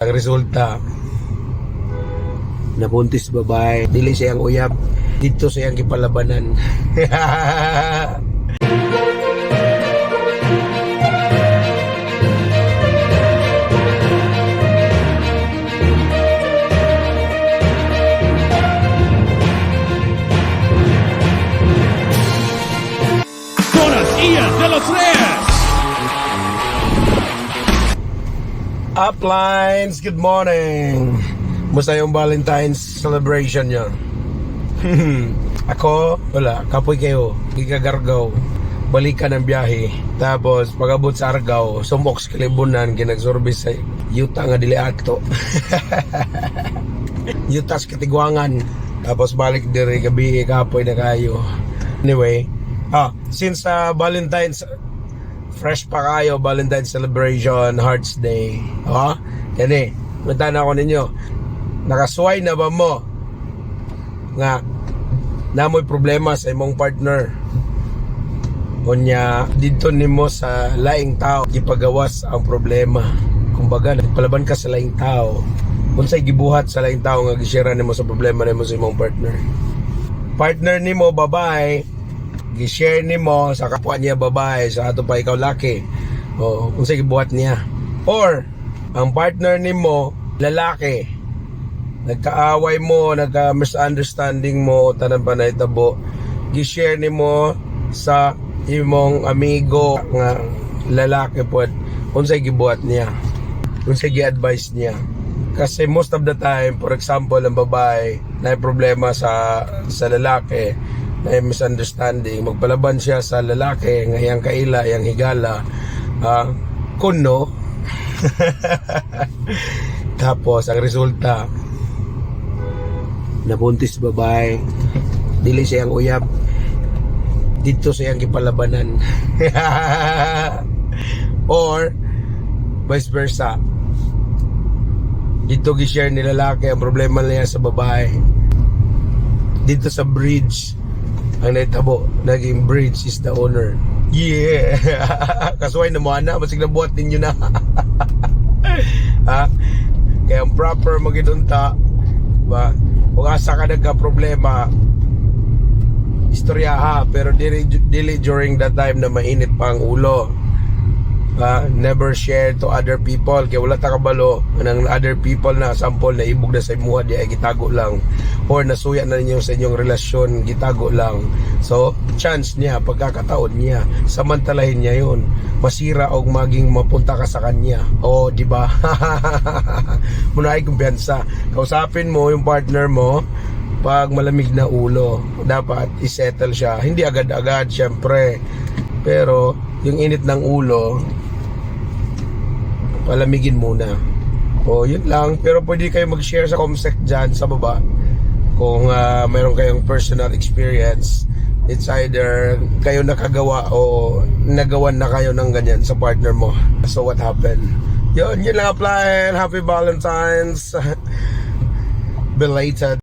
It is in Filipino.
Ang resulta, nabuntis babae, dili siyang uyab, dito siyang kipalabanan. Días de los Reyes. Uplines, good morning. Musta yung Valentine's celebration nyo? Ako, wala, kapoy kayo, gigagargaw, balikan ng biyahe. Tapos pag-abot sa Argao, sumok sa Kalibunan, ginagsorbis sa yuta nga dili ato. Yuta sa Katigwangan. Tapos balik diri gabi, kapoy na kayo. Anyway, since Valentine's, fresh pa kayo, Valentine's celebration, Hearts Day. Yan eh, matana ko ninyo, nakasway na ba mo nga namoy problema sa imong partner? Kunya, dito nimo sa laing tao, gipagawas ang problema. Kumbaga, nagpalaban ka sa laing tao. Unsay gibuhat sa laing tao nga gishare nimo sa problema nimo sa imong partner? Partner nimo, babae, gi-share nimo sa kapwa niya babae, sa ato pa ikaw laki, kung sige buhat niya. Or ang partner nimo lalaki, nagkaaway mo, nagka-misunderstanding mo, tanan pa na itabo, gi-share nimo sa imong amigo nga lalaki pod, kung sige gibuhat niya, kung sige advice niya. Kasi most of the time, for example, ang babae na problema sa lalaki, na misunderstanding, magpalaban siya sa lalaki, ngayang kaila, yang higala, kuno. Tapos ang resulta, nabuntis babae, dili siyang uyab, dito siyang kipalabanan. Or vice versa, dito gishare ni lalaki ang problema niya sa babae, dito sa bridge ang naitabo, naging bridge is the owner. Yeah. Kasuway na mo na, masig na buhat ninyo na. Kaya ang proper magidunta ba, kung asa ka nagka problema, istorya pero dili during that time na mainit pa ang ulo. Never share to other people, kaya wala ta kabalo ng other people na sample na ibog na sa imuha, di ay gitago lang, or nasuya na ninyo sa inyong relasyon, gitago lang. So chance niya, pagkakataon niya, samantalahin niya yun, masira o maging mapunta ka sa kanya. Di ba? Muna ay kumpiyansa, kausapin mo yung partner mo pag malamig na ulo, dapat isettle siya, hindi agad-agad syempre, pero yung init ng ulo palamigin muna. Yun lang. Pero pwede kayo mag-share sa comsec dyan sa baba kung mayroon kayong personal experience. It's either kayo nakagawa o nagawan na kayo ng ganyan sa partner mo. So what happened? Yun lang, apply. Happy Valentine's. Belated.